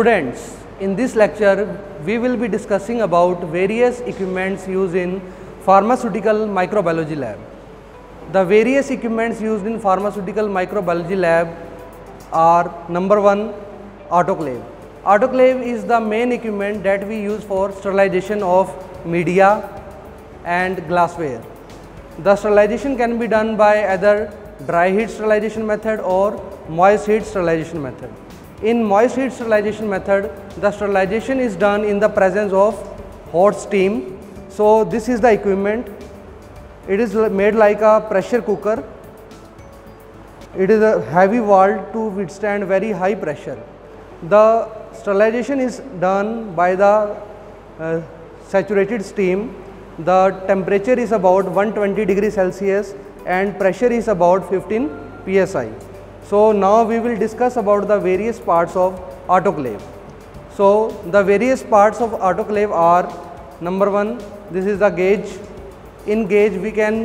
Students, in this lecture we will be discussing about various equipments used in pharmaceutical microbiology lab. The various equipments used in pharmaceutical microbiology lab are: number 1, autoclave. Autoclave is the main equipment that we use for sterilization of media and glassware. The sterilization can be done by either dry heat sterilization method or moist heat sterilization method. In moist heat sterilization method, the sterilization is done in the presence of hot steam. So this is the equipment. It is made like a pressure cooker. It is a heavy valve to withstand very high pressure. The sterilization is done by the saturated steam. The temperature is about 120 degrees Celsius and pressure is about 15 psi. So now we will discuss about the various parts of autoclave. So the various parts of autoclave are: number 1, this is the gauge. In gauge we can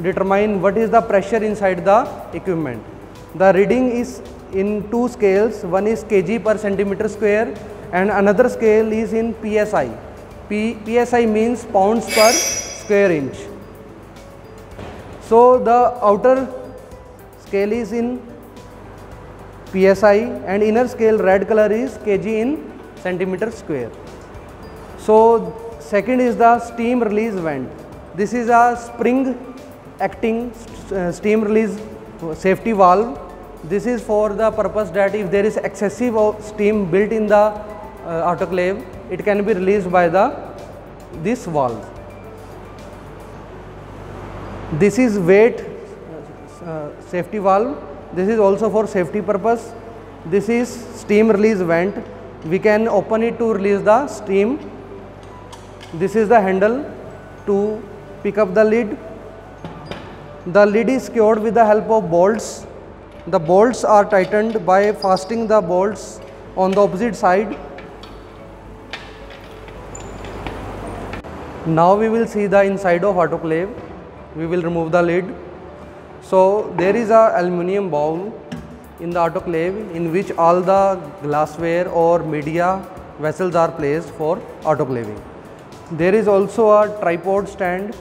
determine what is the pressure inside the equipment. The reading is in two scales. One is kg per centimeter square and another scale is in psi. PSI means pounds per square inch. So the outer scale is in PSI and inner scale red color is kg in centimeter square. So second is the steam release vent. This is a spring acting steam release safety valve. This is for the purpose that if there is excessive steam built in the autoclave, it can be released by this valve. This is weight safety valve. This is also for safety purpose. This is steam release vent. We can open it to release the steam. This is the handle to pick up the lid. The lid is secured with the help of bolts. The bolts are tightened by fastening the bolts on the opposite side. Now we will see the inside of autoclave. We will remove the lid. So there is a aluminium bowl in the autoclave in which all the glassware or media vessels are placed for autoclaving. There is also a tripod stand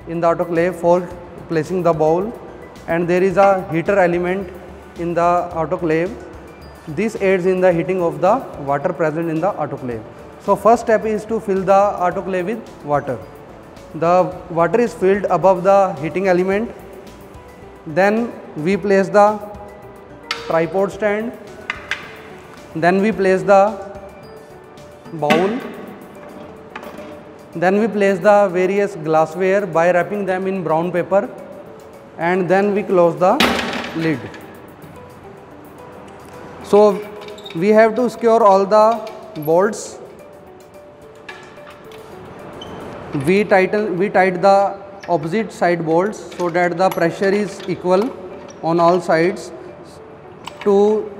in the autoclave for placing the bowl, and there is a heater element in the autoclave. This aids in the heating of the water present in the autoclave. So first step is to fill the autoclave with water. The water is filled above the heating element. Then we place the tripod stand. Then we place the bowl. Then we place the various glassware by wrapping them in brown paper, and then we close the lid. So we have to secure all the bolts. We tight the opposite side bolts so that the pressure is equal on all sides to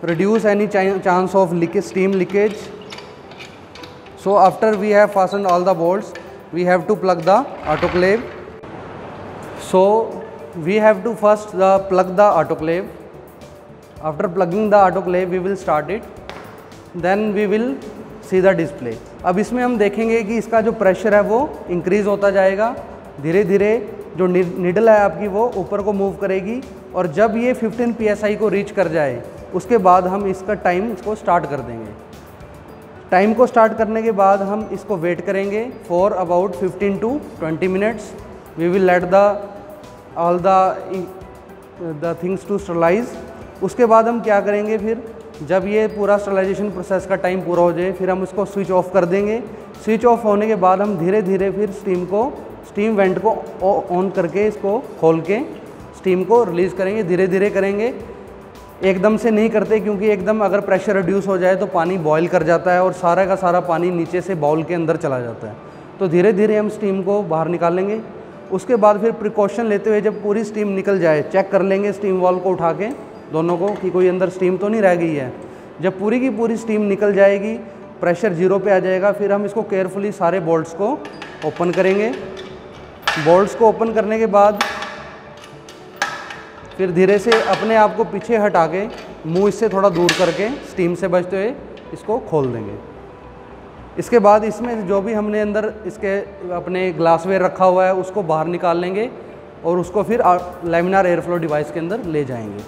reduce any chance of steam leakage. So after we have fastened all the bolts, we have to plug the autoclave. So we have to first plug the autoclave. After plugging the autoclave, we will start it. Then we will see the display. अब इसमें हम देखेंगे कि इसका जो pressure है वो increase होता जाएगा. धीरे धीरे जो निडल है आपकी वो ऊपर को मूव करेगी, और जब ये 15 psi को रीच कर जाए उसके बाद हम इसका टाइम इसको स्टार्ट कर देंगे. टाइम को स्टार्ट करने के बाद हम इसको वेट करेंगे for about 15 to 20 minutes. We will let all the things to sterilise. उसके बाद हम क्या करेंगे, फिर जब ये पूरा स्टरलाइजेशन प्रोसेस का टाइम पूरा हो जाए फिर हम इसको स्विच ऑफ कर देंगे. स्विच ऑफ होने के बाद हम धीरे धीरे फिर स्टीम वेंट को ऑन करके इसको खोल के स्टीम को रिलीज़ करेंगे. धीरे धीरे करेंगे, एकदम से नहीं करते, क्योंकि एकदम अगर प्रेशर रिड्यूस हो जाए तो पानी बॉयल कर जाता है और सारा का सारा पानी नीचे से बाउल के अंदर चला जाता है. तो धीरे धीरे हम स्टीम को बाहर निकालेंगे. उसके बाद फिर प्रिकॉशन लेते हुए जब पूरी स्टीम निकल जाए चेक कर लेंगे स्टीम वाल्व को उठा के दोनों को कि कोई अंदर स्टीम तो नहीं रह गई है. जब पूरी की पूरी स्टीम निकल जाएगी, प्रेशर 0 पे आ जाएगा, फिर हम इसको केयरफुली सारे बोल्ट्स को ओपन करेंगे. बोल्ट्स को ओपन करने के बाद फिर धीरे से अपने आप को पीछे हटा के मुंह इससे थोड़ा दूर करके स्टीम से बचते हुए इसको खोल देंगे। इसके बाद इसमें जो भी हमने अंदर इसके अपने ग्लासवेयर रखा हुआ है उसको बाहर निकाल लेंगे और उसको फिर लैमिनार एयर फ्लो डिवाइस के अंदर ले जाएंगे।